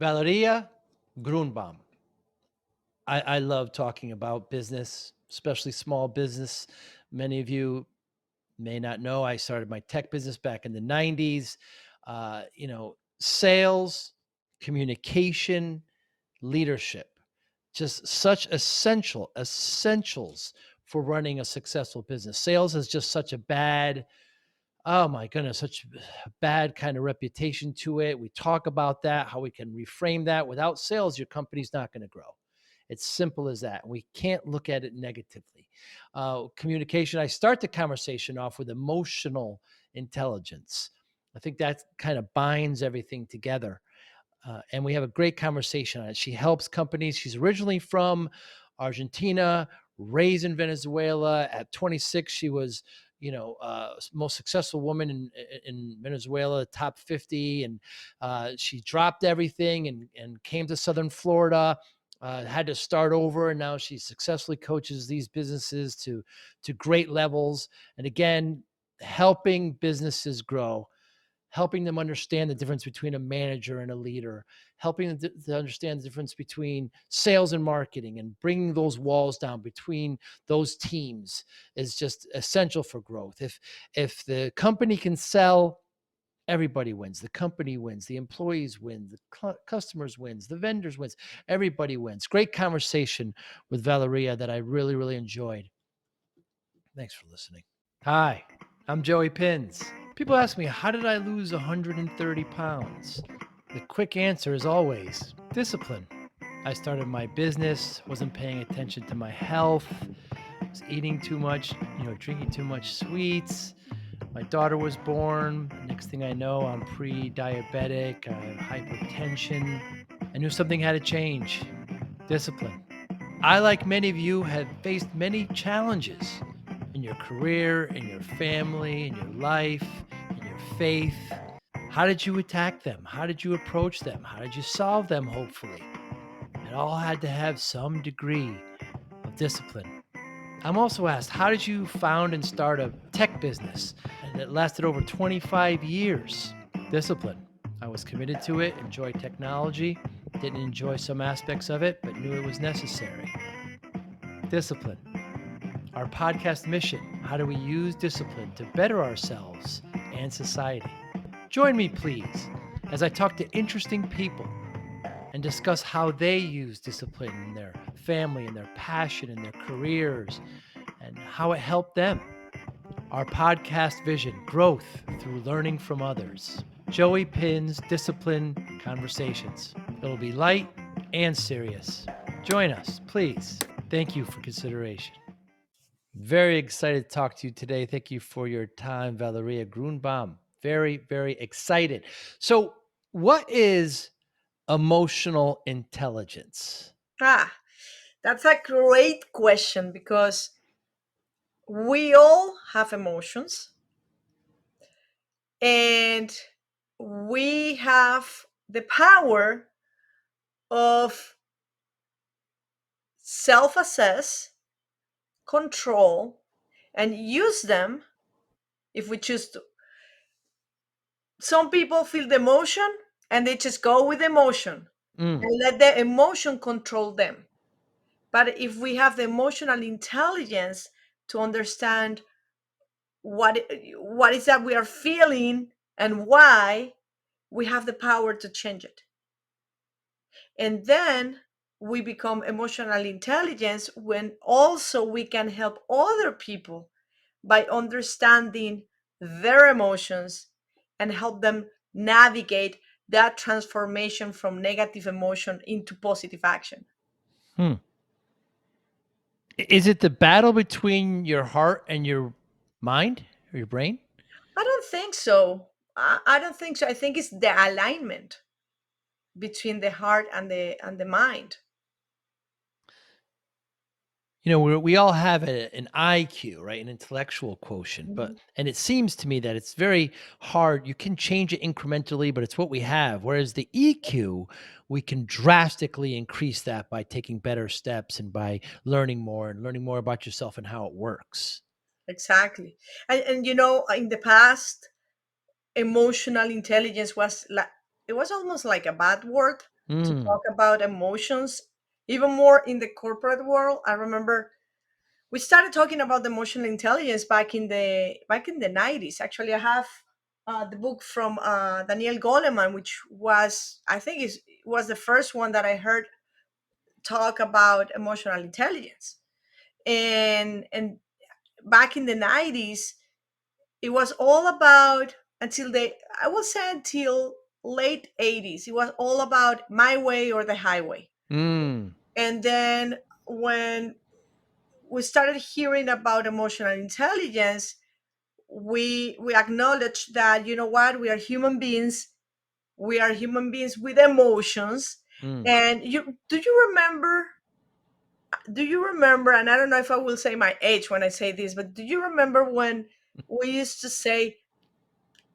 Valeria Grunbaum. I love talking about business, especially small business. Many of you may not know I started my tech business back in the 90s. Sales, communication, leadership, just such essentials for running a successful business. Sales is just such a bad, oh my goodness, such a bad kind of reputation to it. We talk about that, how we can reframe that. Without sales, your company's not going to grow. It's simple as that. We can't look at it negatively. Communication, I start the conversation off with emotional intelligence. I think that kind of binds everything together. And we have a great conversation on it. She helps companies. She's originally from Argentina, raised in Venezuela. At 26, she was, most successful woman in Venezuela, top 50. And she dropped everything and came to Southern Florida. Had to start over, and now she successfully coaches these businesses to great levels. And again, helping businesses grow, helping them understand the difference between a manager and a leader, helping them to understand the difference between sales and marketing, and bringing those walls down between those teams is just essential for growth. If the company can sell, everybody wins. The company wins, the employees win, the customers wins, the vendors wins, everybody wins. Great conversation with Valeria that I really, really enjoyed. Thanks for listening. Hi, I'm Joey Pinz. People ask me, how did I lose 130 pounds? The quick answer is always discipline. I started my business, wasn't paying attention to my health, was eating too much, drinking too much sweets. My daughter was born. Next thing I know, I'm pre-diabetic. I have hypertension. I knew something had to change. Discipline. I, like many of you, have faced many challenges in your career, in your family, in your life, in your faith. How did you attack them? How did you approach them? How did you solve them, hopefully? It all had to have some degree of discipline. I'm also asked, how did you found and start a tech business? And it lasted over 25 years. Discipline. I was committed to it, enjoyed technology, didn't enjoy some aspects of it, but knew it was necessary. Discipline. Our podcast mission, how do we use discipline to better ourselves and society? Join me, please, as I talk to interesting people and discuss how they use discipline in their family, in their passion, in their careers, and how it helped them. Our podcast vision, growth through learning from others. Joey Pinz Disciple Conversations. It'll be light and serious. Join us, please. Thank you for consideration. Very excited to talk to you today. Thank you for your time, Valeria Grunbaum. Very, very excited. So, what is emotional intelligence? That's a great question because we all have emotions and we have the power of self assess, control, and use them if we choose to. Some people feel the emotion and they just go with the emotion and let the emotion control them. But if we have the emotional intelligence to understand what is that we are feeling and why, we have the power to change it. And then we become emotional intelligence when also we can help other people by understanding their emotions and help them navigate that transformation from negative emotion into positive action. Is it the battle between your heart and your mind or your brain? I don't think so. I don't think so. I think it's the alignment between the heart and the mind. We all have an IQ, right? An intellectual quotient, Mhm. and it seems to me that it's very hard. You can change it incrementally, but it's what we have. Whereas the EQ, we can drastically increase that by taking better steps and by learning more about yourself and how it works. Exactly. And in the past, emotional intelligence was like, it was almost like a bad word. to Mm. talk about emotions, even more in the corporate world. I remember we started talking about emotional intelligence back in the 90s. Actually, I have the book from Daniel Goleman, which was, I think, is was the first one that I heard talk about emotional intelligence. And back in the 90s, it was all about, until they, I will say, until late 80s, it was all about my way or the highway. Mm. And then when we started hearing about emotional intelligence, we acknowledge that, you know what, we are human beings. We are human beings with emotions. Mm. And do you remember, and I don't know if I will say my age when I say this, but do you remember when we used to say,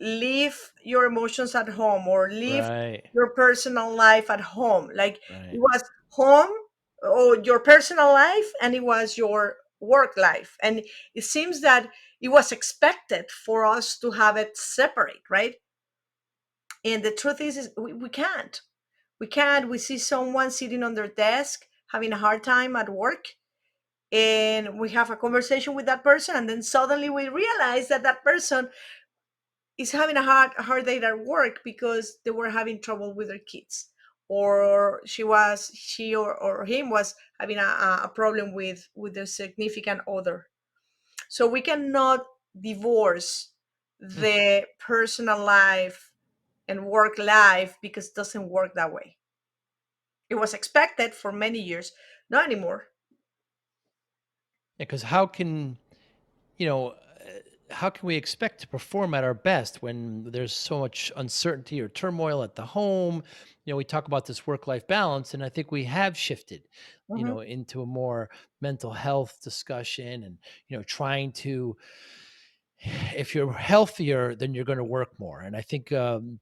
leave your emotions at home, or leave Right. your personal life at home? Like, it Right. was home, or your personal life, and it was your work life. And it seems that it was expected for us to have it separate, right? And the truth is we can't. We see someone sitting on their desk having a hard time at work, and we have a conversation with that person, and then suddenly we realize that that person is having a hard day at work because they were having trouble with their kids, or she or him was having a problem with their significant other. So we cannot divorce Mm. the personal life and work life, because it doesn't work that way. It was expected for many years, not anymore. Because how can you know, how can we expect to perform at our best when there's so much uncertainty or turmoil at the home? We talk about this work-life balance, and I think we have shifted, Mhm. into a more mental health discussion, and trying to, if you're healthier, then you're going to work more. And I think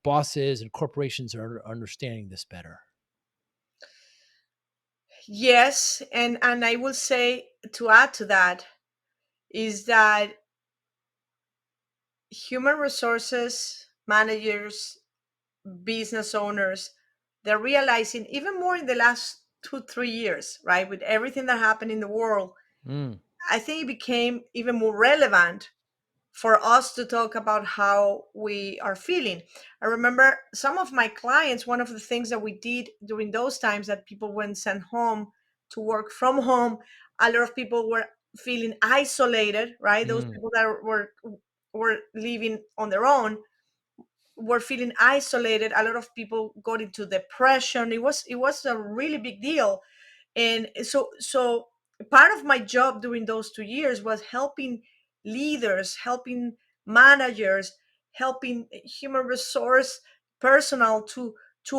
bosses and corporations are understanding this better. Yes, and I will say, to add to that, is that human resources managers, business owners, they're realizing, even more in the last 2 3 years, right, with everything that happened in the world. Mm. I think it became even more relevant for us to talk about how we are feeling. I remember some of my clients, one of the things that we did during those times that people went sent home to work from home, a lot of people were feeling isolated, right? Those Mm. people that were living on their own were feeling isolated. A lot of people got into depression. It was a really big deal. And so part of my job during those 2 years was helping leaders, helping managers, helping human resource personnel to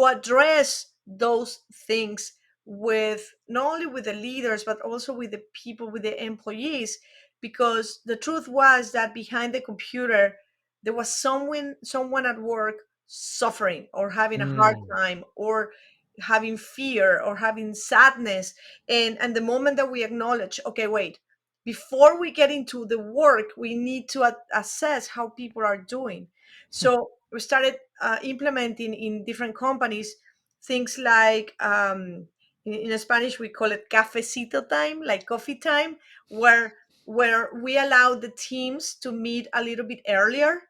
address those things, with not only with the leaders but also with the people, with the employees. Because the truth was that behind the computer there was someone at work suffering, or having a hard Mm. time, or having fear, or having sadness. And the moment that we acknowledge, okay, wait, before we get into the work, we need to assess how people are doing. So we started implementing in different companies things like, in Spanish we call it cafecito time, like coffee time, where we allow the teams to meet a little bit earlier,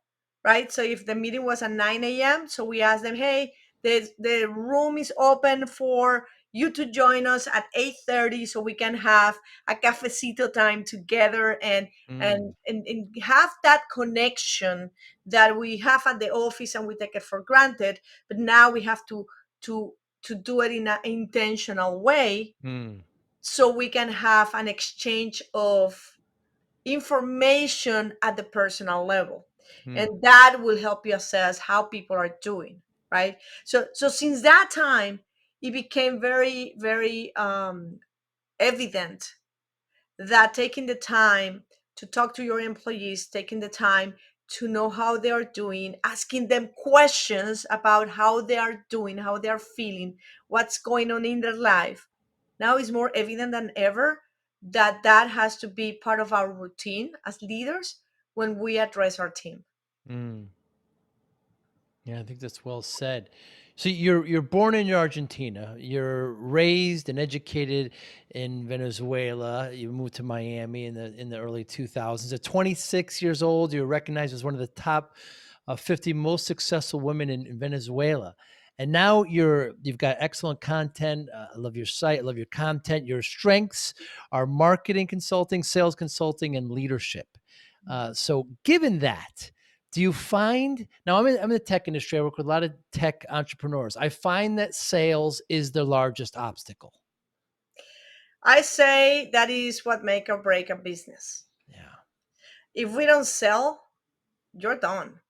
right? So if the meeting was at 9 a.m., so we ask them, hey, the room is open for you to join us at 8:30, so we can have a cafecito time together, and Mm. and have that connection that we have at the office and we take it for granted. But now we have to to do it in an intentional way, Mm. so we can have an exchange of information at the personal level, and Mm. that will help you assess how people are doing, right? So since that time, it became very, very evident that taking the time to talk to your employees, taking the time to know how they are doing, asking them questions about how they are doing, how they are feeling, what's going on in their life, now is more evident than ever that that has to be part of our routine as leaders when we address our team. Mm. Yeah, I think that's well said. So you're born in Argentina. You're raised and educated in Venezuela. You moved to Miami in the early 2000s. At 26 years old, you're recognized as one of the top 50 most successful women in Venezuela. And now you've got excellent content. I love your site. I love your content. Your strengths are marketing consulting, sales consulting, and leadership. So, given that, do you find now I'm in the tech industry. I work with a lot of tech entrepreneurs. I find that sales is the largest obstacle. I say that is what make or break a business. Yeah. If we don't sell, you're done.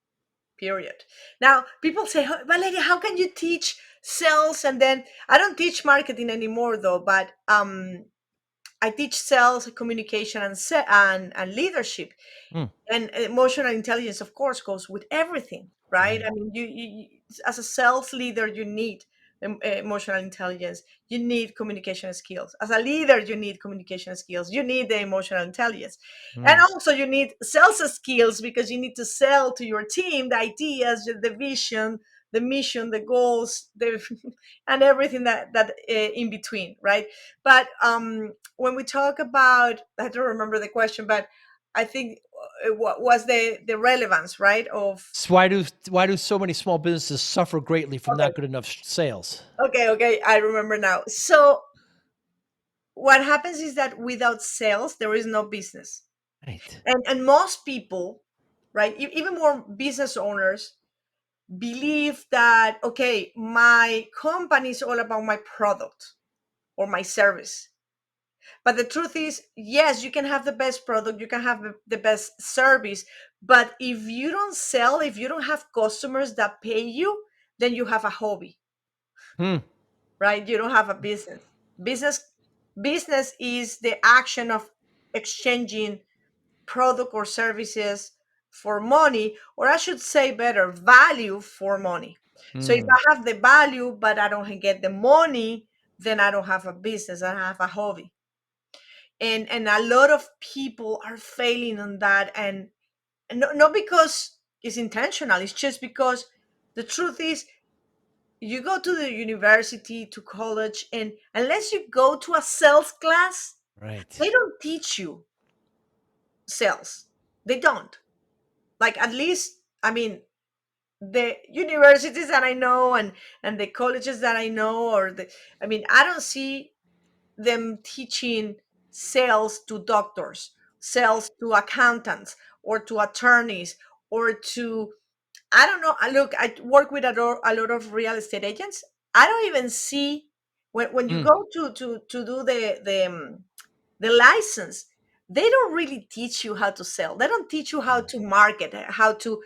Period. Now, people say, Valeria, how can you teach sales? And then I don't teach marketing anymore, though, but I teach sales, communication, and leadership. Mm, And emotional intelligence, of course, goes with everything, right? right. I mean, as a sales leader, you need emotional intelligence. You need communication skills. As a leader, you need communication skills. You need the emotional intelligence, and Mm, also you need sales skills, because you need to sell to your team the ideas, the vision, the mission, the goals, the and everything that in between, right? But when we talk about, I don't remember the question, but I think what was the relevance, right? Of so why do so many small businesses suffer greatly from okay, not good enough sales? okay, I remember now. So what happens is that without sales, there is no business, Right. and most people, right, even more business owners believe that okay, my company is all about my product or my service. But the truth is, yes, you can have the best product, you can have the best service, but if you don't sell, if you don't have customers that pay you, then you have a hobby, Hmm. right? You don't have a business. Business business is the action of exchanging product or services for money, or I should say better, value for money. So if Hmm. I have the value but I don't get the money, then I don't have a business, I have a hobby. And a lot of people are failing on that, and not because it's intentional, it's just because the truth is, you go to the university, to college, and unless you go to a sales class, Right. they don't teach you sales. They don't. Like, at least, I mean, the universities that I know, and the colleges that I know, or the, I mean, I don't see them teaching sales to doctors, sales to accountants, or to attorneys, or to, I don't know. Look, I work with a lot of real estate agents. I don't even see, when you Mm, go to do the license, they don't really teach you how to sell. They don't teach you how mm, to market, how to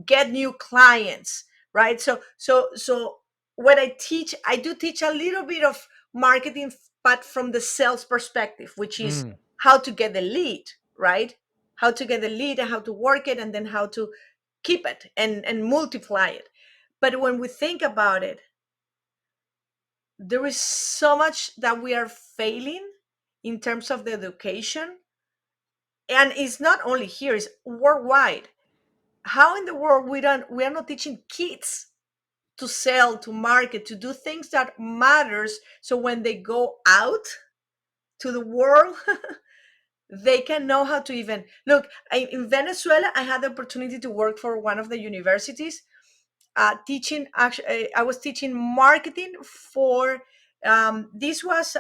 get new clients, right? So when I teach, I do teach a little bit of marketing, but from the sales perspective, which is mm, how to get the lead, right? How to get the lead and how to work it, and then how to keep it and multiply it. But when we think about it, there is so much that we are failing in terms of the education, and it's not only here, it's worldwide. How in the world we are not teaching kids to sell, to market, to do things that matters, so when they go out to the world, they can know how to even look. In Venezuela, I had the opportunity to work for one of the universities, teaching. Actually, I was teaching marketing for, this was,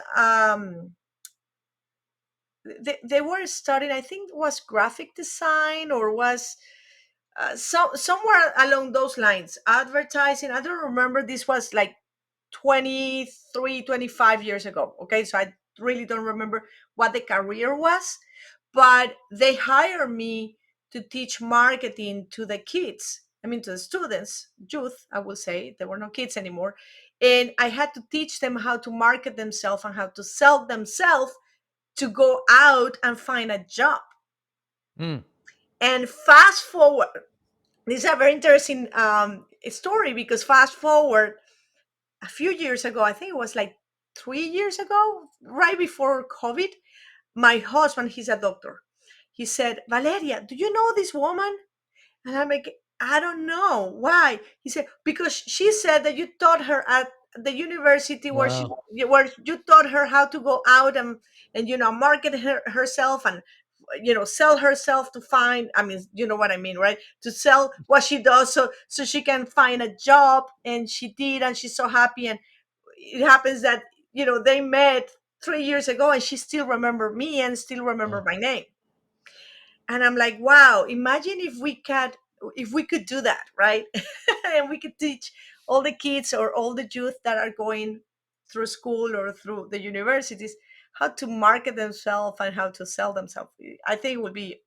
they were studying, I think it was graphic design, or was somewhere along those lines, advertising. I don't remember. This was like 23, 25 years ago. Okay, so I really don't remember what the career was, but they hired me to teach marketing to the kids. I mean, to the students, youth, I will say. There were no kids anymore. And I had to teach them how to market themselves and how to sell themselves to go out and find a job. mm, And fast forward, this is a very interesting story, because fast forward a few years ago, I think it was like 3 years ago, right before COVID, my husband, he's a doctor. He said, Valeria, do you know this woman? And I'm like, I don't know why. He said, because she said that you taught her at the university where Wow. where you taught her how to go out and market herself and sell herself to find, I mean, you know what I mean, right? To sell what she does so she can find a job, and she did, and she's so happy. And it happens that they met 3 years ago, and she still remember me and still remember Wow. my name. And I'm like, wow, imagine if we could do that, right? And we could teach all the kids or all the youth that are going through school or through the universities how to market themselves and how to sell themselves. I think it would be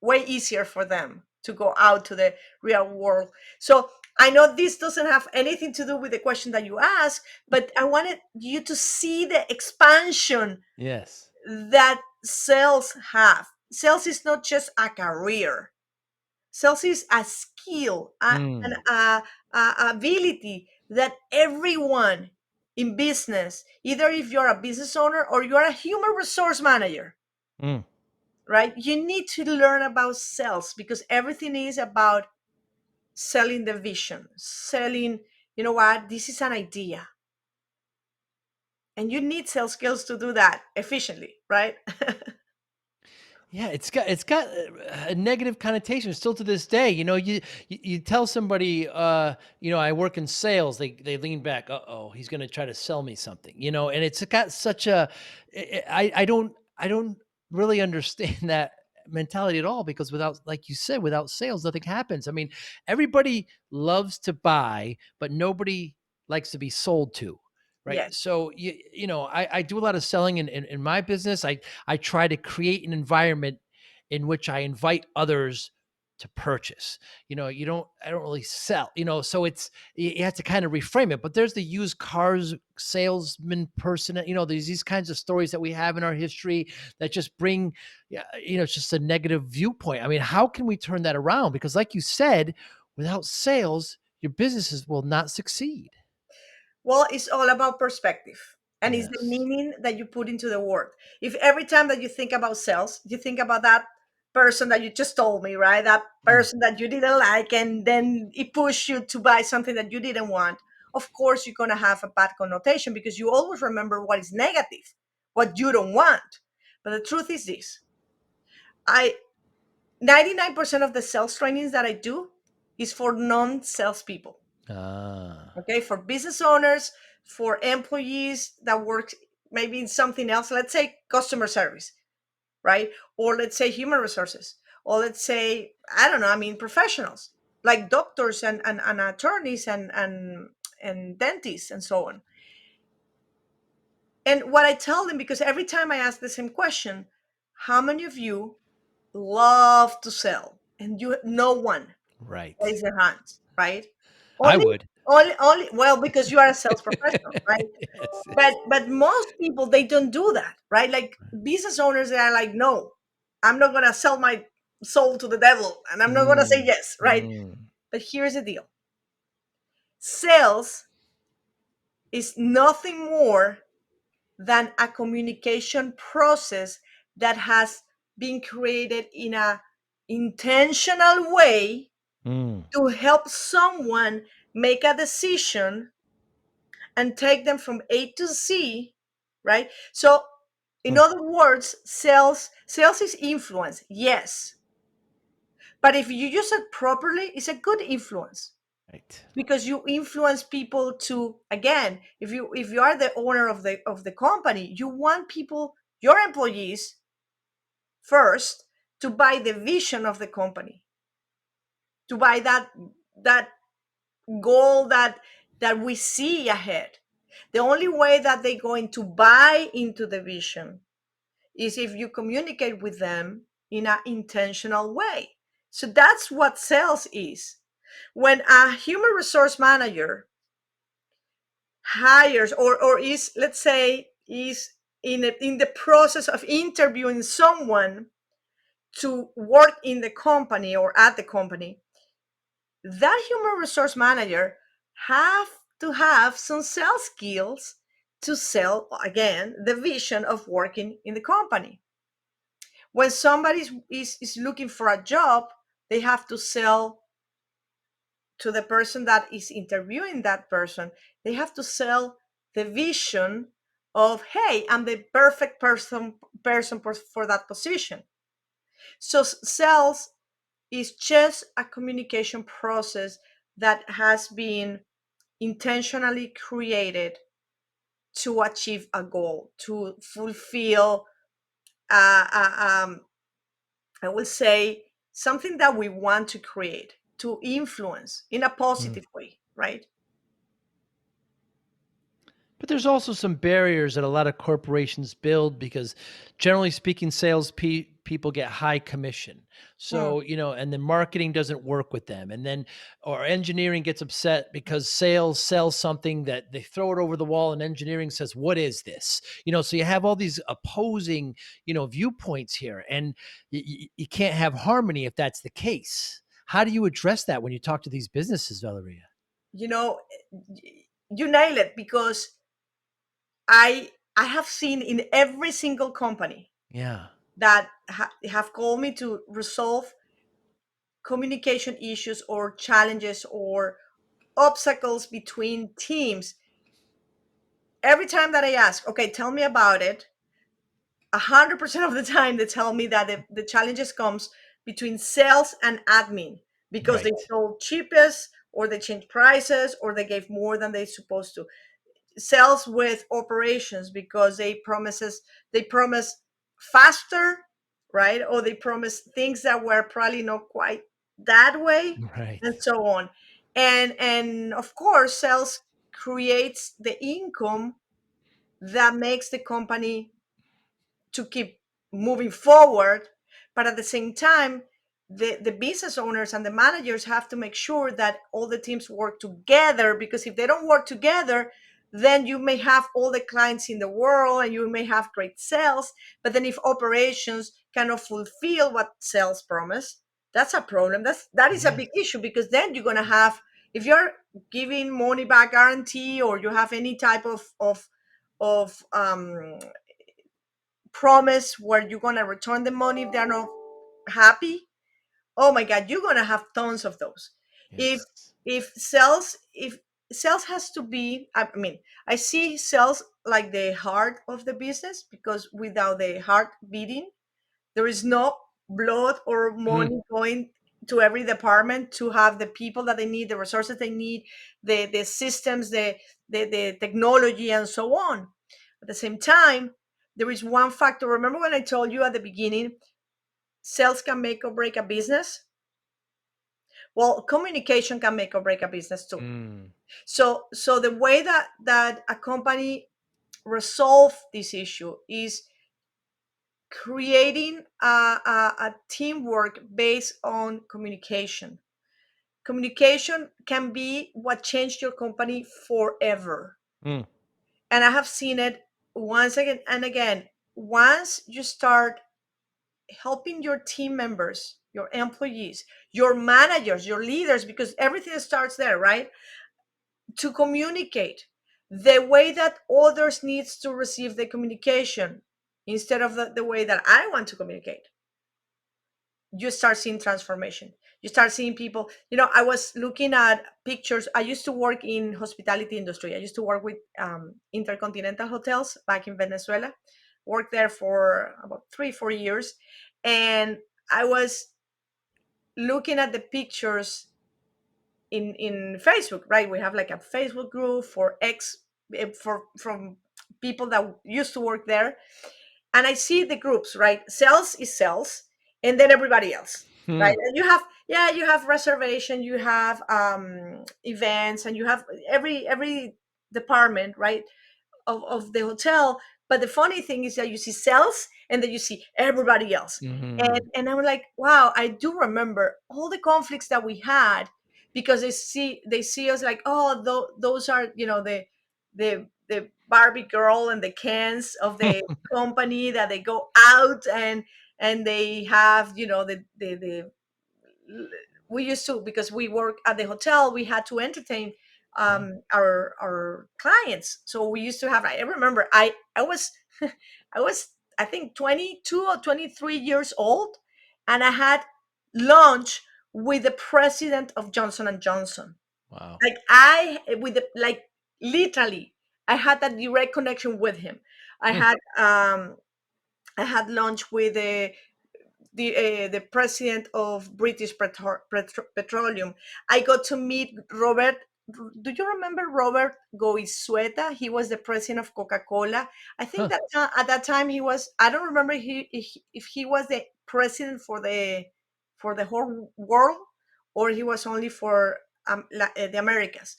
way easier for them to go out to the real world. So I know this doesn't have anything to do with the question that you asked, but I wanted you to see the expansion Yes. that sales have. Sales is not just a career. Sales is a skill, an Mm, ability that everyone in business, either if you're a business owner or you're a human resource manager, mm. right? You need to learn about sales, because everything is about selling the vision, selling, you know what, this is an idea. And you need sales skills to do that efficiently, right? Yeah, it's got a negative connotation still to this day. You tell somebody, I work in sales. They lean back. Uh-oh, he's going to try to sell me something. And it's got such a. I don't really understand that mentality at all, because without, like you said, without sales, nothing happens. I mean, everybody loves to buy, but nobody likes to be sold to. Right. Yes. So I do a lot of selling in my business. I try to create an environment in which I invite others to purchase. I don't really sell, so you have to kind of reframe it. But there's the used cars salesman person, there's these kinds of stories that we have in our history that just bring, yeah, it's just a negative viewpoint. I mean, how can we turn that around? Because like you said, without sales, your businesses will not succeed. Well, it's all about perspective, and it's the Yes. meaning that you put into the word. If every time that you think about sales, you think about that person that you just told me, right? That Mm. person that you didn't like, and then it pushed you to buy something that you didn't want, of course, you're going to have a bad connotation, because you always remember what is negative, what you don't want. But the truth is this: I 99% of the sales trainings that I do is for non salespeople. Ah. Okay, for business owners, for employees that work maybe in something else, let's say customer service, right? Or let's say human resources, or let's say, I don't know, I mean, professionals like doctors and attorneys and dentists and so on. And what I tell them, because every time I ask the same question, how many of you love to sell? And you, no one Right. raise their hands, right? I Only, would. only, well, because you are a sales professional, right? Yes, but yes. but most people, they don't do that, right? Like business owners, they are like, no, I'm not gonna sell my soul to the devil, and I'm not gonna say Mm, yes, right? mm, But here's the deal: sales is nothing more than a communication process that has been created in a intentional way mm, to help someone make a decision and take them from A to Z, right? So, in mm. other words, sales is influence, yes, but if you use it properly, it's a good influence, Right. because you influence people to, again, if you are the owner of the company, you want people, your employees, first, to buy the vision of the company, to buy that goal that we see ahead. The only way that they're going to buy into the vision is if you communicate with them in an intentional way. So that's what sales is. When a human resource manager hires or is, let's say, is in the process of interviewing someone to work in the company or at the company, that human resource manager have to have some sales skills to sell, again, the vision of working in the company. When somebody is looking for a job, they have to sell to the person that is interviewing that person, they have to sell the vision of, hey, I'm the perfect for that position. So sales is just a communication process that has been intentionally created to achieve a goal, to fulfill, uh, uh, um, I will say, something that we want to create, to influence in a Mm. positive way, right? But there's also some barriers that a lot of corporations build because, generally speaking, people get high commission. Mm. So, and then marketing doesn't work with them. And then, or engineering gets upset because sales sells something that they throw it over the wall and engineering says, "What is this?" So you have all these opposing, viewpoints here. And you can't have harmony if that's the case. How do you address that when you talk to these businesses, Valeria? You know, you nail it, because I have seen in every single company Yeah. that have called me to resolve communication issues or challenges or obstacles between teams. Every time that I ask, okay, tell me about it, 100% of the time they tell me that the challenges comes between sales and admin, because they Right. sold cheapest, or they changed prices, or they gave more than they supposed to. Sales with operations, because they promise faster, right? Or they promise things that were probably not quite that way, Right. and so on. And of course, sales creates the income that makes the company to keep moving forward. But at the same time, the business owners and the managers have to make sure that all the teams work together, because if they don't work together, then you may have all the clients in the world and you may have great sales, but then if operations cannot fulfill what sales promise, that's a problem. That is a Yes. big issue, because then you're going to have, if you're giving money back guarantee, or you have any type of promise where you're gonna return the money if they're not happy, oh my god, you're gonna have tons of those. If Yes. if sales has to be, I mean, I see sales like the heart of the business, because without the heart beating, there is no blood or Mm. money going to every department to have the people that they need, the resources they need, the systems, the technology, and so on. At the same time, there is one factor. Remember when I told you at the beginning, sales can make or break a business? Well, communication can make or break a business too. Mm. So the way that a company resolve this issue is creating a teamwork based on communication. Communication can be what changed your company forever. Mm. And I have seen it once again and again. Once you start helping your team members, your employees, your managers, your leaders, because everything starts there, right? To communicate the way that others needs to receive the communication, instead of the way that I want to communicate, you start seeing transformation. You start seeing people. I was looking at pictures. I used to work in hospitality industry. I used to work with intercontinental hotels back in Venezuela. Worked there for about 3-4 years, and I was looking at the pictures in Facebook. Right, we have like a Facebook group for for from people that used to work there, and I see the groups, right? Sales is sales, and then everybody else, right? Mm. And you have, yeah, you have reservation, you have events, and you have every department, right, of the hotel. But the funny thing is that you see sales, and then you see everybody else, Mhm. and I'm like, wow, I do remember all the conflicts that we had, because they see us like, oh, those are, the Barbie girl and the cans of the company, that they go out and they have, the we used to, because we work at the hotel, we had to entertain Yeah. our clients. So we used to have, I remember, I was I was, I think, 22 or 23 years old, and I had lunch with the president of Johnson and Johnson. Wow. Like I with the like literally, I had that direct connection with him. I Hmm. had I had lunch with the president of British Petroleum. I got to meet Robert. Do you remember Robert Goizueta? He was the president of Coca-Cola. I think Huh. that at that time he was. I don't remember if he was the president for the whole world, or he was only for the Americas.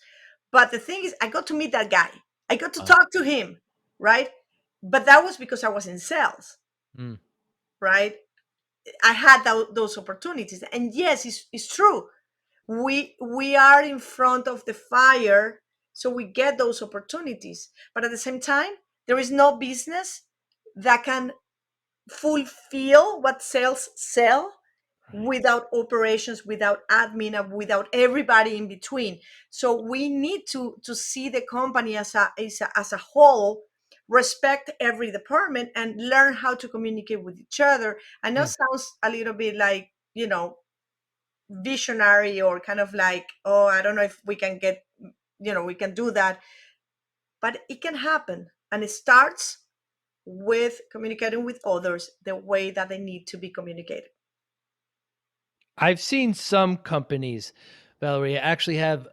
But the thing is, I got to meet that guy. I got to Wow. talk to him, right? But that was because I was in sales, Mm. right? I had those opportunities, and yes, it's true. We are in front of the fire, so we get those opportunities. But at the same time, there is no business that can fulfill what sales sell Right. without operations, without admin, and without everybody in between. So we need to see the company as a whole, respect every department, and learn how to communicate with each other. I know it Mm. sounds a little bit like, visionary, or kind of like, oh, I don't know if we can get, we can do that, but it can happen. And it starts with communicating with others the way that they need to be communicated. I've seen some companies, Valeria, actually have,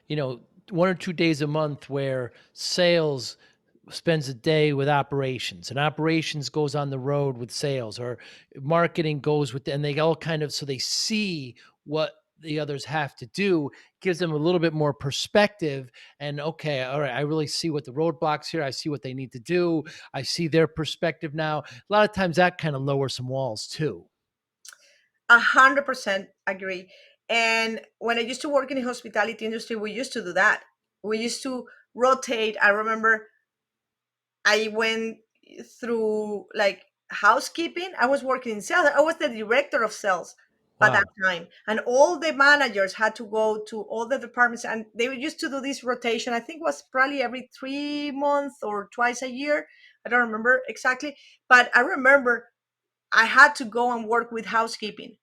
you know, 1 or 2 days a month where sales spends a day with operations, and operations goes on the road with sales, or marketing goes with, and they all kind of, so they see what the others have to do, gives them a little bit more perspective. And okay, all right, I really see what the roadblocks here, I see what they need to do, I see their perspective now. A lot of times that kind of lowers some walls too. 100% agree. And when I used to work in the hospitality industry, we used to do that. We used to rotate. I remember I went through like housekeeping. I was working in sales. I was the director of sales by that Wow. time. And all the managers had to go to all the departments, and they used to do this rotation. I think it was probably every 3 months or twice a year. I don't remember exactly. But I remember I had to go and work with housekeeping,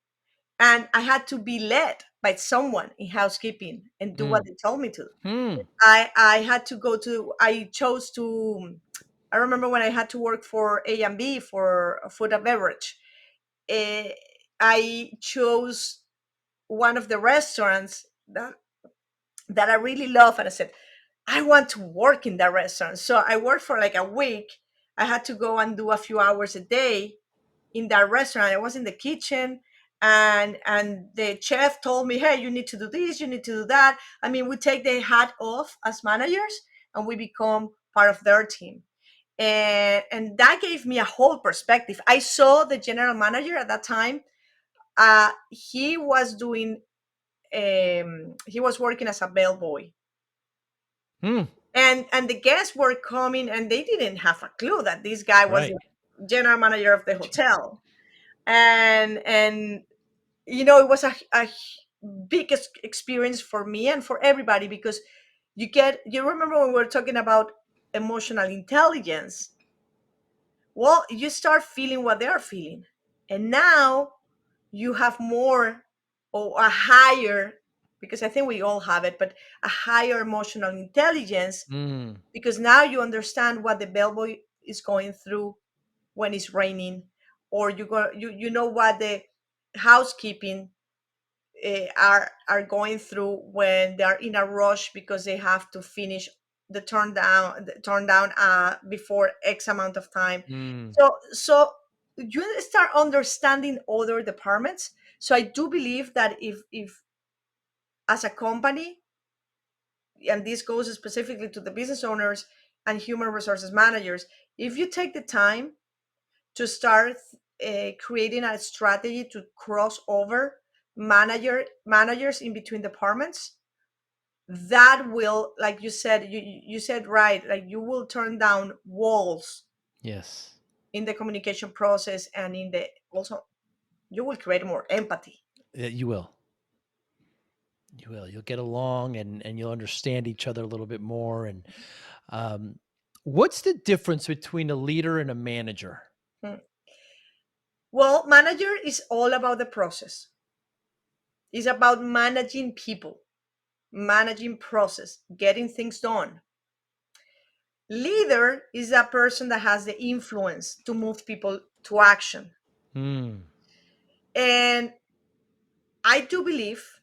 and I had to be led by someone in housekeeping and do what Mm. they told me to. Hmm. I had to go to. I chose to. I remember when I had to work for A&B for food and beverage. eh, I chose one of the restaurants that I really love, and I said, I want to work in that restaurant. So I worked for like a week. I had to go and do a few hours a day in that restaurant. I was in the kitchen, and the chef told me, "Hey, you need to do this, you need to do that." I mean, we take the hat off as managers, and we become part of their team. And that gave me a whole perspective. I saw the general manager at that time. He was doing he was working as a bellboy, Hmm. and the guests were coming, and they didn't have a clue that this guy was Right. the general manager of the hotel. And it was a big experience for me and for everybody, because you remember when we were talking about emotional intelligence. Well, you start feeling what they're feeling, and now you have more, or a higher, because I think we all have it, but a higher emotional intelligence, Mm. because now you understand what the bellboy is going through when it's raining, or you know what the housekeeping are going through when they're in a rush because they have to finish the turn down before X amount of time. Mm. So you start understanding other departments. So I do believe that if as a company, and this goes specifically to the business owners and human resources managers, if you take the time to start creating a strategy to cross over managers in between departments, that will, like you said, you said right, like you will turn down walls Yes. in the communication process, and in the also you will create more empathy. You will. You will. You'll get along, and you'll understand each other a little bit more. And um, what's the difference between a leader and a manager? Mm. Well, manager is all about the process. It's about managing people, managing process, getting things done. Leader is a person that has the influence to move people to action. Mm. And I do believe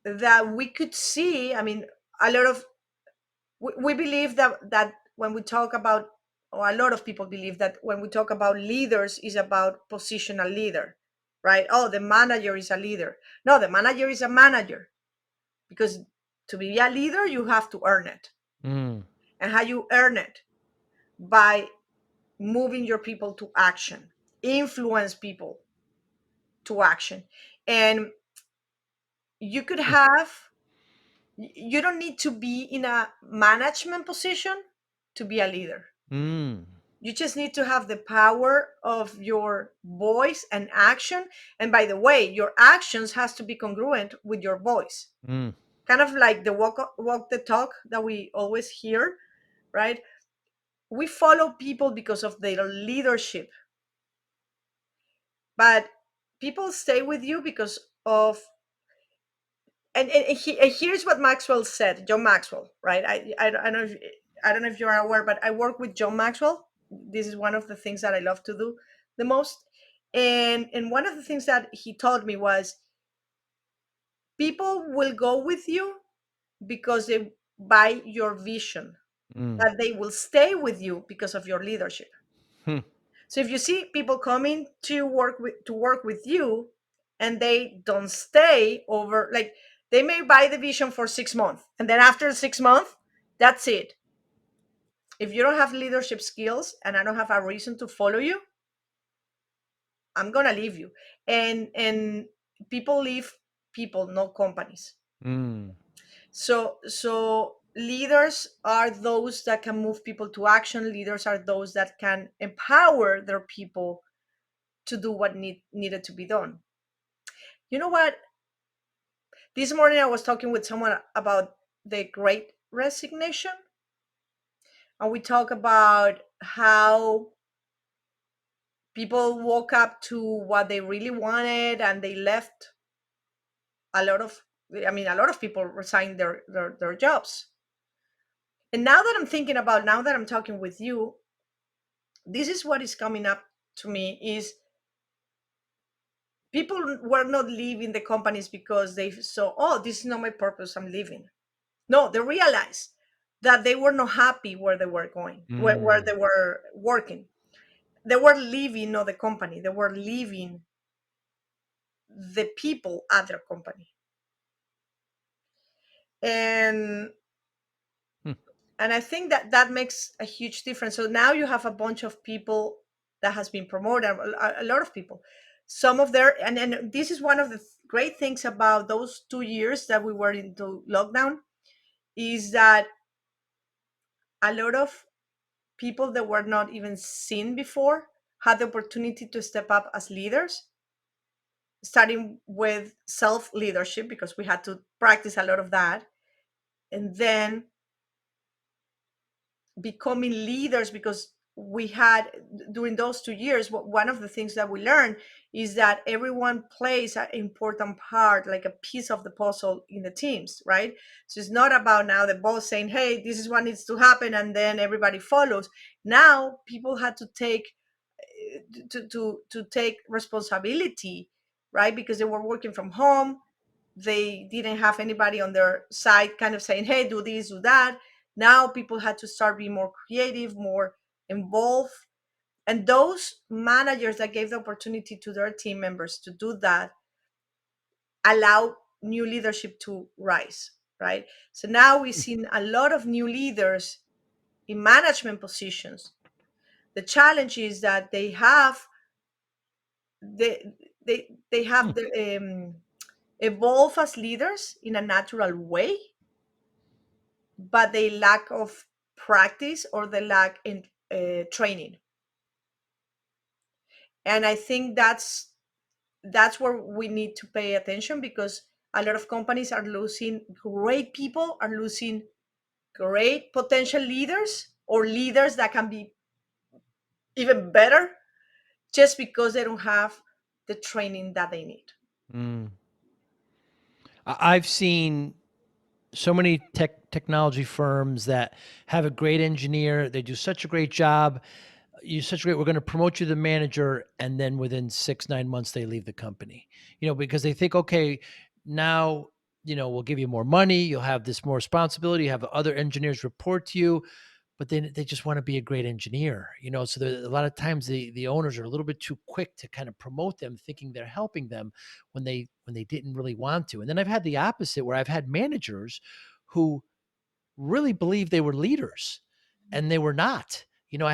that we could see, I mean, a lot of, we believe that when we talk about, or a lot of people believe that when we talk about leaders is about positional leader, right? Oh, the manager is a leader. No, the manager is a manager, because to be a leader, you have to earn it. Mm. And how you earn it? By moving your people to action, influence people to action. And you could have, you don't need to be in a management position to be a leader. Mm. You just need to have the power of your voice and action. And by the way, your actions has to be congruent with your voice. Mm. Kind of like the walk the talk that we always hear, right? We follow people because of their leadership, but people stay with you because of, and here's what Maxwell said, John Maxwell, right? I don't know if, I don't know if you are aware, but I work with John Maxwell. This is one of the things that I love to do the most. And one of the things that he told me was, people will go with you because they buy your vision, Mm. but they will stay with you because of your leadership. Hmm. So if you see people coming to work with you, and they don't stay over, like, they may buy the vision for 6 months, and then after 6 months, that's it. If you don't have leadership skills and I don't have a reason to follow you, I'm gonna leave you. And people leave people, not companies. Mm. So leaders are those that can move people to action. Leaders are those that can empower their people to do what needed to be done. You know what? This morning I was talking with someone about the great resignation, and we talk about how people woke up to what they really wanted and they left a lot of, I mean, a lot of people resigned their jobs. And now that I'm thinking about, now that I'm talking with you, this is what is coming up to me is, people were not leaving the companies because they saw, oh, this is not my purpose, I'm leaving. No, they realized that they were not happy where they were going, where Mm. they were working. They were leaving not the company, they were leaving the people at their company. And Hmm. and I think that that makes a huge difference. So now you have a bunch of people that has been promoted, a lot of people. Some of their, and this is one of the great things about those 2 years that we were into lockdown, is that a lot of people that were not even seen before had the opportunity to step up as leaders, starting with self leadership, because we had to practice a lot of that, and then becoming leaders, because we had, during those 2 years, one of the things that we learned is that everyone plays an important part, like a piece of the puzzle in the teams, right? So it's not about now the boss saying, hey, this is what needs to happen, and then everybody follows. Now people had to take, to take responsibility, right? Because they were working from home, they didn't have anybody on their side kind of saying, hey, do this, do that. Now people had to start being more creative, more involved. And those managers that gave the opportunity to their team members to do that allow new leadership to rise, right? So now we've seen a lot of new leaders in management positions. The challenge is that they they Hmm. have the evolve as leaders in a natural way, but they lack of practice, or they lack in training. And I think that's where we need to pay attention, because a lot of companies are losing great people, are losing great potential leaders, or leaders that can be even better, just because they don't have the training that they need. Mm. I've seen so many technology firms that have a great engineer. They do such a great job. You such a great. We're going to promote you to manager, and then within 6 9 months they leave the company. Because they think, okay, now we'll give you more money. You'll have this more responsibility. You have other engineers report to you, but then they just want to be a great engineer. So a lot of times the owners are a little bit too quick to kind of promote them, thinking they're helping them when they didn't really want to. And then I've had the opposite, where I've had managers who really believed they were leaders and they were not. I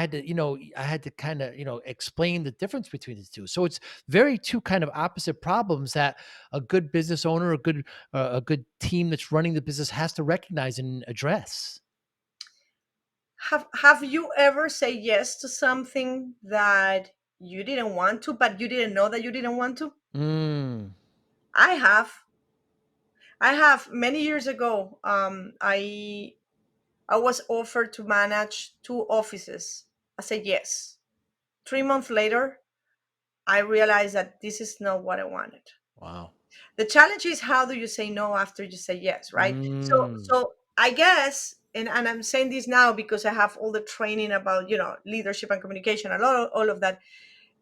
had to kind of, explain the difference between the two. So it's very two kind of opposite problems that a good business owner, a good team that's running the business has to recognize and address. Have you ever say yes to something that you didn't want to, but you didn't know that you didn't want to? Mm, I have. I have many years ago. I was offered to manage two offices. I said yes. 3 months later, I realized that this is not what I wanted. wow. The challenge is, how do you say no after you say yes, right? So Mm, so I guess, and I'm saying this now because I have all the training about leadership and communication, a lot of all of that.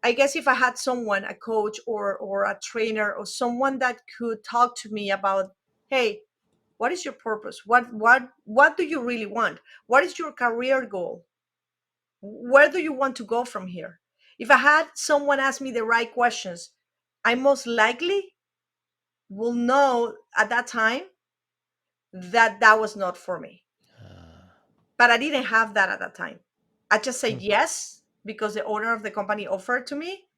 I guess if I had someone, a coach or a trainer or someone that could talk to me about, hey, what is your purpose? What do you really want? What is your career goal? Where do you want to go from here? If I had someone ask me the right questions, I most likely will know at that time that that was not for me. uh, But I didn't have that at that time. I just said hmm, yes because the owner of the company offered to me,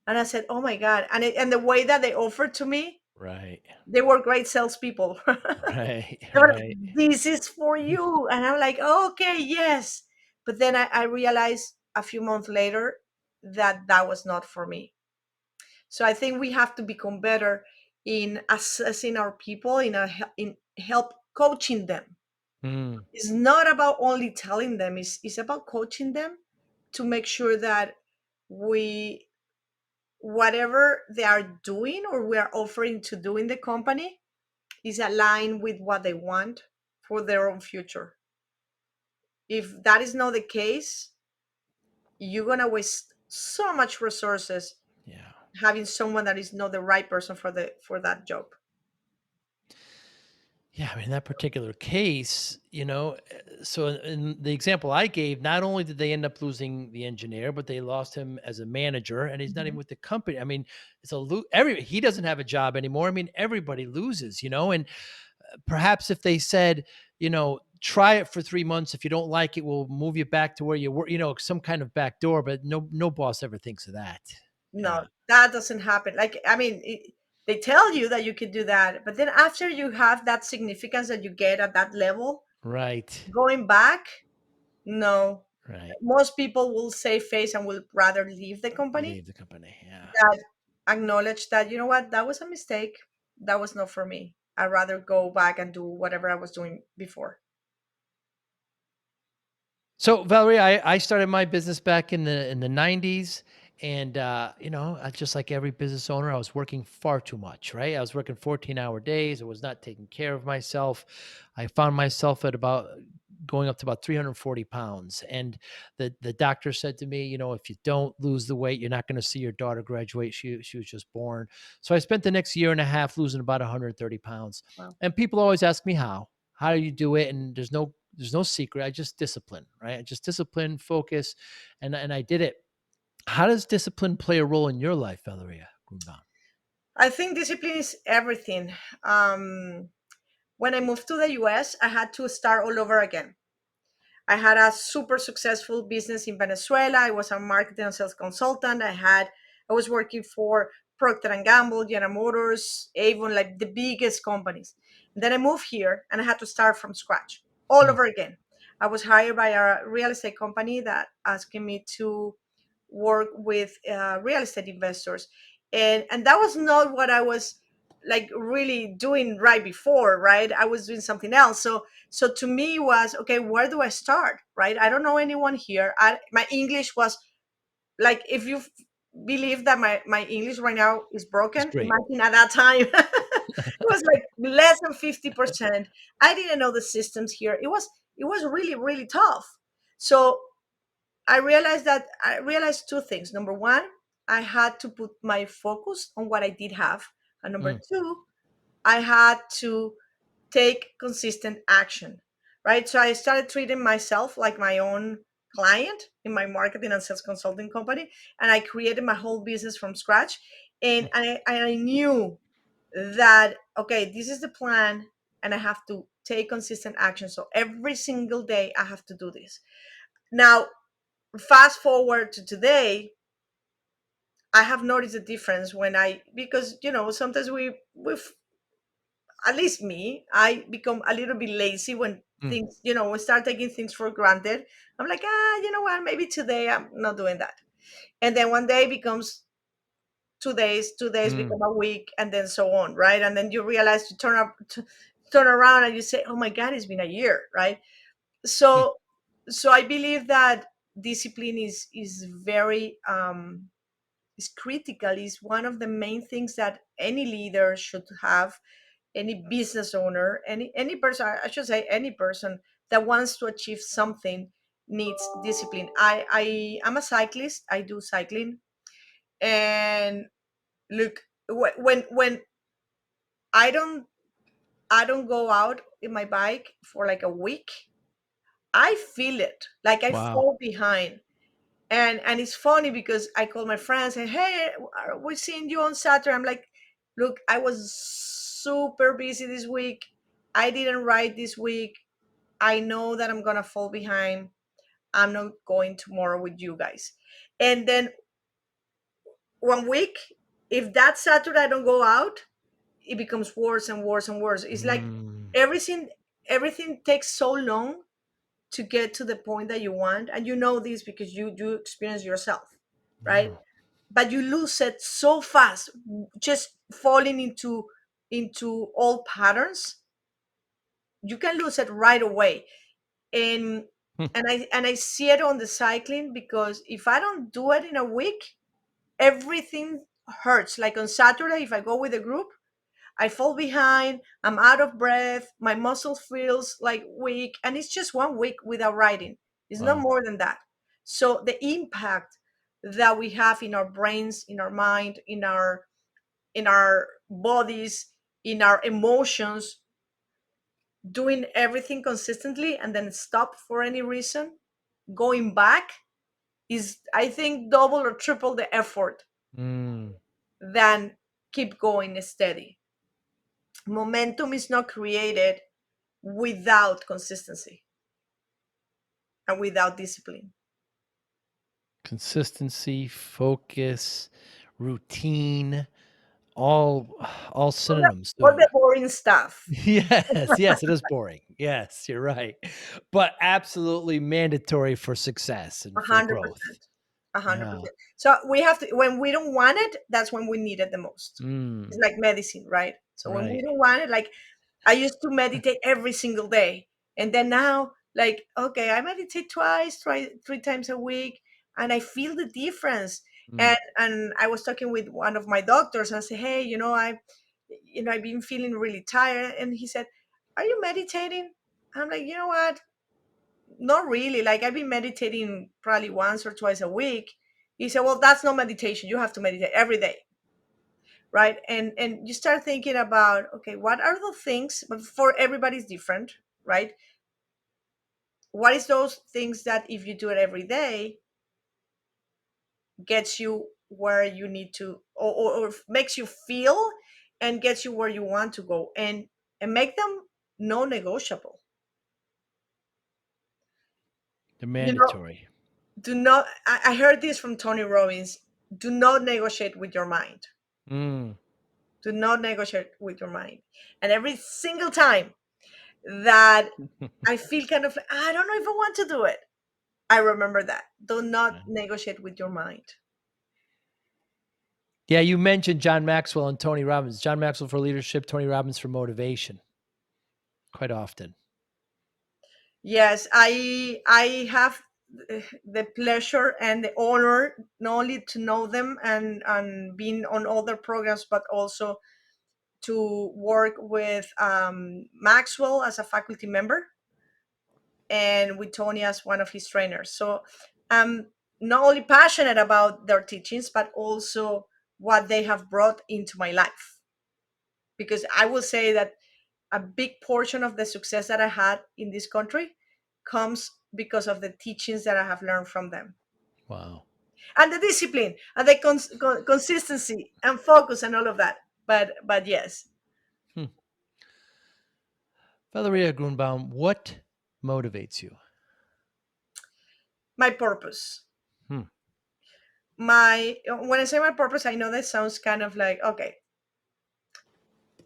and I said, "Oh my god!" And the way that they offered to me, right, they were great salespeople. right, They were like, right. this is for you, and I'm like, okay, yes. But then I realized a few months later that that was not for me. So I think we have to become better in assessing our people, in help coaching them. Mm, It's not about only telling them, it's about coaching them to make sure that we whatever they are doing or we are offering to do in the company is aligned with what they want for their own future. If that is not the case, you're gonna waste so much resources yeah. having someone that is not the right person for that job. Yeah, I mean, in that particular case, so in the example I gave, not only did they end up losing the engineer, but they lost him as a manager, and he's not even Mhm. with the company. I mean, it's a every he doesn't have a job anymore. I mean, everybody loses, and perhaps if they said, try it for 3 months. If you don't like it, we'll move you back to where you were, some kind of back door. But no boss ever thinks of that. Yeah, No, that doesn't happen. Like, I mean, they tell you that you could do that, but then after you have that significance that you get at that level, right, going back, no. right. Most people will save face and will rather leave the company Leave the company. Yeah. that acknowledge that, you know what, that was a mistake. That was not for me. I'd rather go back and do whatever I was doing before. So Valerie, I started my business back in the 90s. And just like every business owner, I was working far too much, right? I was working 14-hour days. I was not taking care of myself. I found myself at about going up to about 340 pounds. And the doctor said to me, if you don't lose the weight, you're not going to see your daughter graduate. She was just born. So I spent the next year and a half losing about 130 pounds. Wow. And people always ask me how do you do it? And there's no secret. I just discipline, right? I just discipline, focus, and I did it. How does discipline play a role in your life, Valeria Grunbaum? I think discipline is everything. Um, when I moved to the US, I had to start all over again. I had a super successful business in Venezuela. I was a marketing and sales consultant. I was working for Procter and Gamble, General Motors, Avon, like the biggest companies. And then I moved here and I had to start from scratch all Mm, over again. I was hired by a real estate company that asking me to work with real estate investors, and that was not what I was like really doing right before. Right, I was doing something else. So to me was, okay, where do I start? Right, I don't know anyone here. My English was like, if you believe that my English right now is it's broken, great. imagine at that time. It was like less than 50%. I didn't know the systems here. It was really, really tough. So I realized two things. Number one, I had to put my focus on what I did have. And number Mm, two, I had to take consistent action, right? So I started treating myself like my own client in my marketing and sales consulting company, and I created my whole business from scratch. And mm, I knew that, okay, this is the plan, and I have to take consistent action. So every single day, I have to do this. Now, fast forward to today, I have noticed a difference when because sometimes we've, at least me, I become a little bit lazy when mm, things, we start taking things for granted. I'm like, you know what, maybe today I'm not doing that. And then one day becomes 2 days, 2 days mm, become a week, and then so on, right? And then you realize, you turn around and you say, oh my God, it's been a year, right? mm. So I believe that discipline is very is critical, is one of the main things that any leader should have, any business owner, any person, I should say any person that wants to achieve something needs discipline. I'm a cyclist. I do cycling. And look, when I don't go out in my bike for like a week, I feel it, like I Wow. fall behind. And it's funny because I call my friends and, hey, we're seeing you on Saturday. I'm like, look, I was super busy this week. I didn't write this week. I know that I'm gonna fall behind. I'm not going tomorrow with you guys. And then one week, if that Saturday I don't go out, it becomes worse and worse and worse. It's like Mm, everything everything takes so long to get to the point that you want, and you know this because you experience yourself, right? yeah. But you lose it so fast, just falling into old patterns. You can lose it right away. and Hmm. and I see it on the cycling, because if I don't do it in a week, everything hurts. Like on Saturday, if I go with a group, I fall behind, I'm out of breath, my muscle feels like weak, and it's just one week without riding. It's not Wow. more than that. So the impact that we have in our brains, in our mind, in our bodies, in our emotions, doing everything consistently and then stop for any reason, going back, is, I think, double or triple the effort Mm. than keep going steady. Momentum is not created without consistency and without discipline. Consistency, focus, routine, all all All the, synonyms to all it. the boring stuff. Yes, yes, it is boring. Yes, you're right. But absolutely mandatory for success and A for hundred growth. percent. A hundred Yeah. percent. So we have to, when we don't want it, that's when we need it the most. It's Mm, like medicine, right? So when we right. don't want it, like I used to meditate every single day. And then now, like, okay, I meditate twice, 3 times a week, and I feel the difference. Mm. And I was talking with one of my doctors, and I said, hey, I've been feeling really tired. And he said, are you meditating? I'm like, you know what? Not really. Like, I've been meditating probably once or twice a week. He said, well, that's not meditation. You have to meditate every day, right? And you start thinking about, okay, what are the things, but for everybody's different, right? What is those things that if you do it every day gets you where you need to, or makes you feel and gets you where you want to go, and make them non-negotiable. The You know, mandatory. do not, I heard this from Tony Robbins: do not negotiate with your mind. Mm. Do not negotiate with your mind. And every single time that I feel kind of like, I don't know if I want to do it, I remember that. Do not negotiate with your mind. Yeah, you mentioned John Maxwell and Tony Robbins. John Maxwell for leadership, Tony Robbins for motivation, quite often. Yes, I have the pleasure and the honor not only to know them and being on other programs, but also to work with Maxwell as a faculty member and with Tony as one of his trainers. So I'm not only passionate about their teachings, but also what they have brought into my life. Because I will say that a big portion of the success that I had in this country comes because of the teachings that I have learned from them, Wow. and the discipline and the consistency and focus and all of that. But yes, Hmm. Valeria Grunbaum, what motivates you? my purpose. Hmm. My When I say my purpose, I know that sounds kind of like, okay,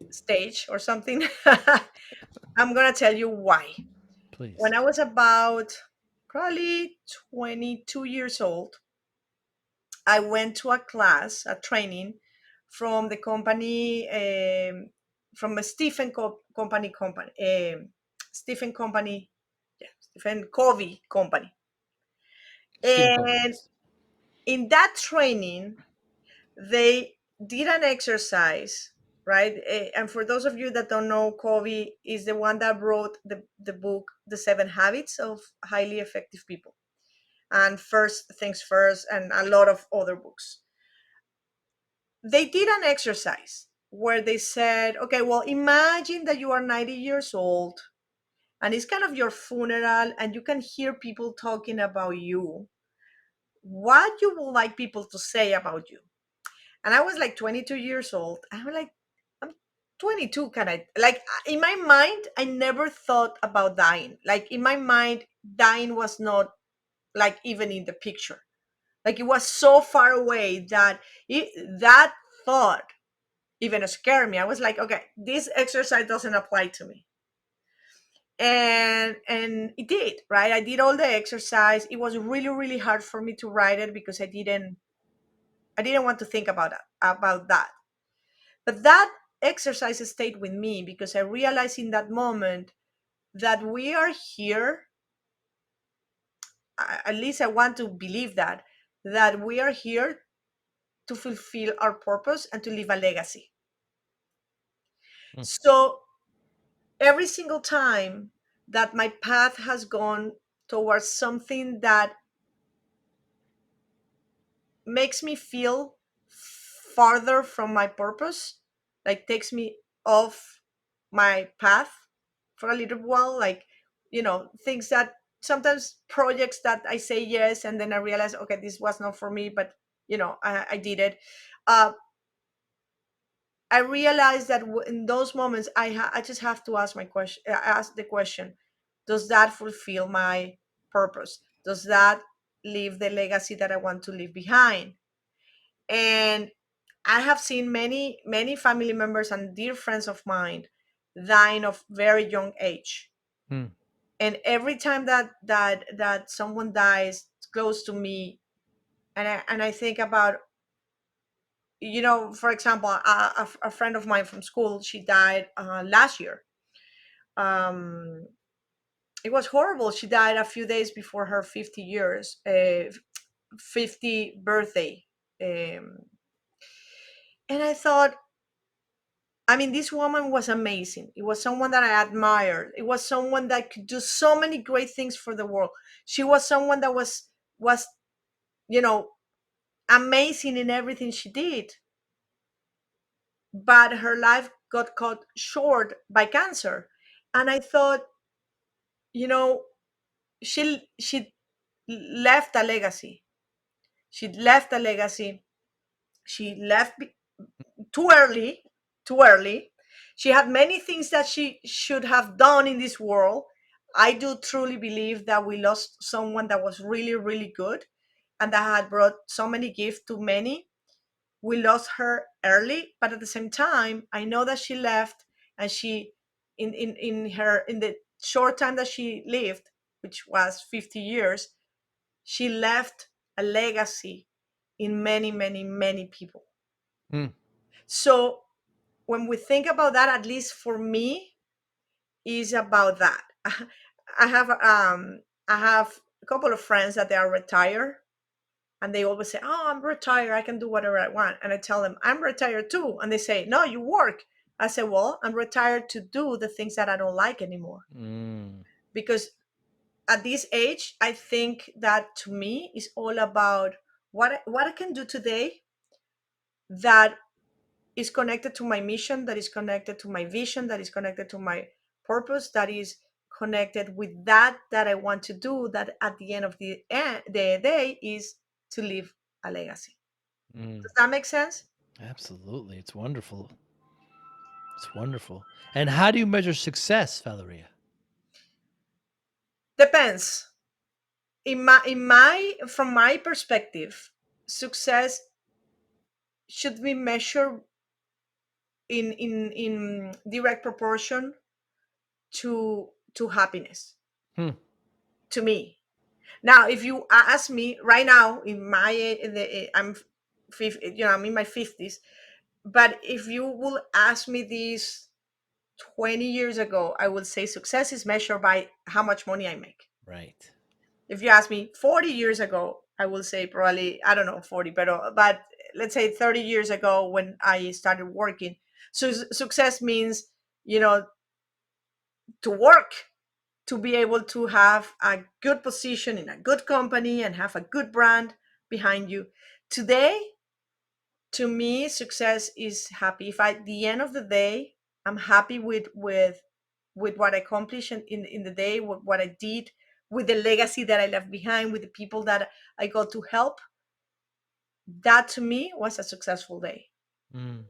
stage or something. I'm gonna tell you why. When Please. I was about probably 22 years old, I went to a class, a training from the company, from a Stephen Company, yeah, Stephen Covey company. Stephen Covey, And yes. in that training, they did an exercise, right? And for those of you that don't know, Covey is the one that wrote the book, The Seven Habits of Highly Effective People, and First Things First, and a lot of other books. They did an exercise where they said, okay, well, imagine that you are 90 years old and it's kind of your funeral and you can hear people talking about you. What you would like people to say about you? And I was like 22 years old. I'm like, I'm 22. Can I, like, in my mind, I never thought about dying. Like, in my mind, dying was not like even in the picture. Like, it was so far away that that thought even scared me. I was like, okay, this exercise doesn't apply to me. And it did, right? I did all the exercise. It was really, really hard for me to write it because I didn't want to think about that. But that exercise stayed with me because I realized in that moment that we are here, at least I want to believe that we are here to fulfill our purpose and to leave a legacy. Hmm. So every single time that my path has gone towards something that makes me feel farther from my purpose, like takes me off my path for a little while, like, things that sometimes projects that I say yes and then I realize, okay, this was not for me, but I did it. uh, I realized that in those moments I just have to ask the question, does that fulfill my purpose? Does that leave the legacy that I want to leave behind? And I have seen many family members and dear friends of mine dying of very young age. Hmm. And every time that someone dies close to me, and I think about, for example, a friend of mine from school, she died last year. um it was horrible. She died a few days before her 50 birthday. um and I thought, I mean, this woman was amazing. It was someone that I admired. It was someone that could do so many great things for the world. She was someone that was you know amazing in everything she did, but her life got cut short by cancer. And I thought, you know she left a legacy. She left a legacy. She left too early, too early. She had many things that she should have done in this world. I do truly believe that we lost someone that was really, really good and that had brought so many gifts to many. We lost her early, but at the same time, I know that she left, and she, in the short time that she lived, which was 50 years, she left a legacy in many, many, many people. Hmm. So when we think about that, at least for me, is about that. I have I have a couple of friends that they are retired, and they always say, "Oh, I'm retired. I can do whatever I want." And I tell them, "I'm retired too." And they say, "No, you work." I said, well, I'm retired to do the things that I don't like anymore. Mm. Because at this age, I think that to me is all about what I can do today that is connected to my mission, that is connected to my vision, that is connected to my purpose, that is connected with that I want to do, that at the end of the day is to leave a legacy. Mm. Does that make sense? Absolutely. It's wonderful. It's wonderful. And how do you measure success, Valeria? Depends. In my from my perspective, success should be measured in direct proportion to happiness, Hmm. to me. Now, if you ask me right now, I'm I'm in my 50s, but if you will ask me this 20 years ago, I would say success is measured by how much money I make. Right. If you ask me 40 years ago, I will say probably, I don't know, 40, but let's say 30 years ago when I started working. So success means, you know, to work, to be able to have a good position in a good company and have a good brand behind you. Today, to me, success is happy. If I, at the end of the day, I'm happy with what I accomplished in the day, with what I did, with the legacy that I left behind, with the people that I got to help, that to me was a successful day. Mm.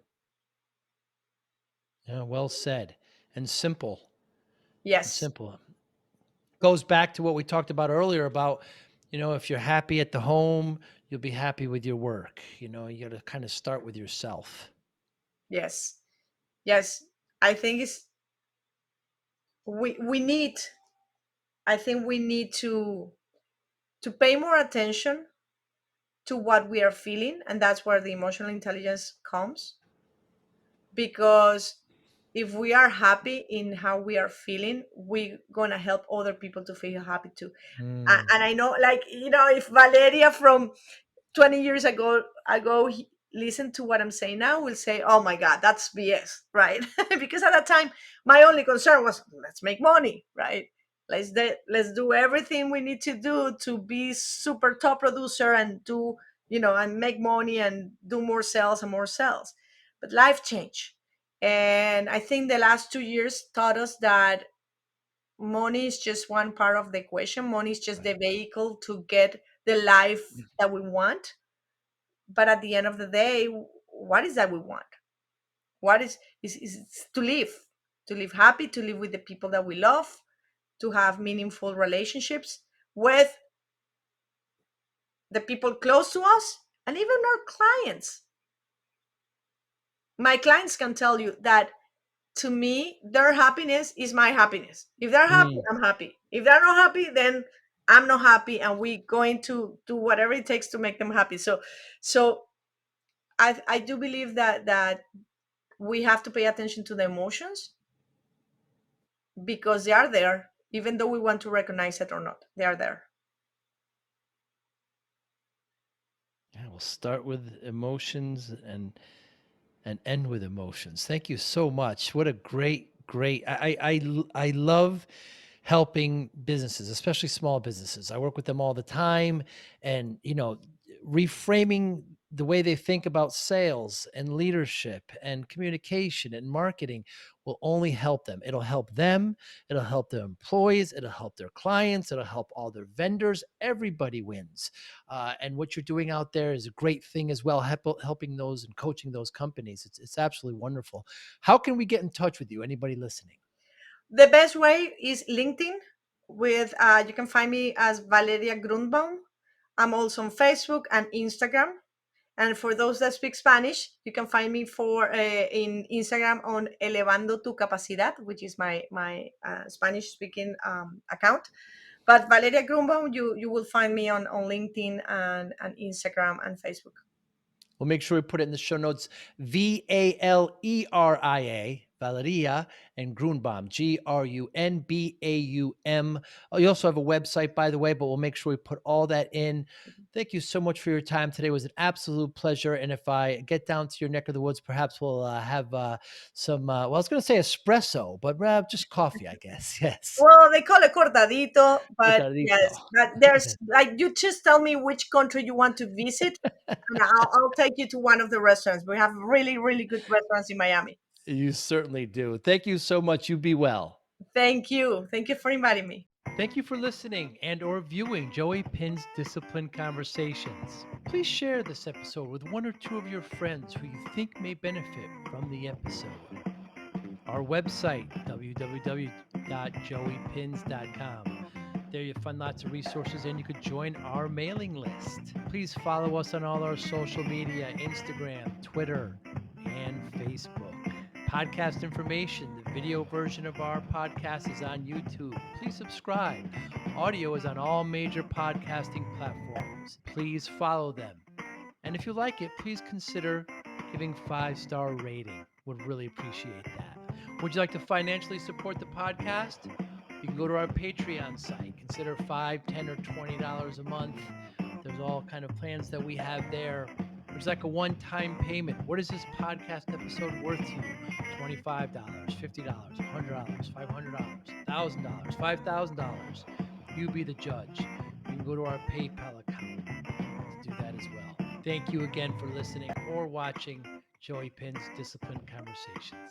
Yeah, well said. And simple. And Yes, simple. Goes back to what we talked about earlier about, if you're happy at the home, you'll be happy with your work. You got to kind of start with yourself. yes, yes. I think it's we need. I think we need to pay more attention to what we are feeling, and that's where the emotional intelligence comes. Because if we are happy in how we are feeling, we're gonna help other people to feel happy too. Mm. And I know, like, if Valeria from 20 years ago listen to what I'm saying now, will say, oh my god, that's BS, right? Because at that time my only concern was, let's make money, right? Let's do everything we need to do to be super top producer and do, and make money and do more sales and more sales. But life changed, and I think the last 2 years taught us that money is just one part of the equation. Money is just the Right. vehicle to get the life that we want. But at the end of the day, what is that we want? What is to live happy, to live with the people that we love, to have meaningful relationships with the people close to us, and even our clients. My clients can tell you that, to me, their happiness is my happiness. If they're happy, Mm. I'm happy. If they're not happy, then I'm not happy, and we're going to do whatever it takes to make them happy. So I do believe that we have to pay attention to the emotions, because they are there, even though we want to recognize it or not. They are there. Yeah, we'll start with emotions and end with emotions. Thank you so much. What a great. I love helping businesses, especially small businesses. I work with them all the time, and reframing the way they think about sales and leadership and communication and marketing will only help them. It'll help them, it'll help their employees, it'll help their clients, it'll help all their vendors. Everybody wins. And what you're doing out there is a great thing as well, helping those and coaching those companies. It's absolutely wonderful. How can we get in touch with you? Anybody listening? The best way is LinkedIn. With You can find me as Valeria Grunbaum. I'm also on Facebook and Instagram. And for those that speak Spanish, you can find me in Instagram on Elevando Tu Capacidad, which is my Spanish speaking account. But Valeria Grunbaum, you will find me on LinkedIn and Instagram and Facebook. We'll make sure we put it in the show notes. Valeria, Valeria and Grunbaum, Grunbaum. You also have a website, by the way, but we'll make sure we put all that in. Thank you so much for your time today. It was an absolute pleasure. And if I get down to your neck of the woods, perhaps we'll have some, well, I was going to say espresso, but just coffee, I guess. Yes. Well, they call it cortadito, but Cortadito. yes, but there's like you just tell me which country you want to visit, and I'll take you to one of the restaurants. We have really, really good restaurants in Miami. You certainly do. Thank you so much. You be well. Thank you. Thank you for inviting me. Thank you for listening and or viewing Joey Pinz Disciple Conversations. Please share this episode with one or two of your friends who you think may benefit from the episode. Our website, www.joeypins.com. There you'll find lots of resources and you could join our mailing list. Please follow us on all our social media, Instagram, Twitter, and Facebook. Podcast information, the video version of our podcast is on YouTube. Please subscribe. Audio is on all major podcasting platforms. Please follow them. And if you like it, please consider giving 5-star rating. Would really appreciate that. Would you like to financially support the podcast? You can go to our Patreon site. Consider $5, $10, or $20 a month. There's all kind of plans that we have there. There's like a one-time payment. What is this podcast episode worth to you? $25, $50, $100, $500, $1,000, $5,000. You be the judge. You can go to our PayPal account to do that as well. Thank you again for listening or watching Joey Pinz Disciple Conversations.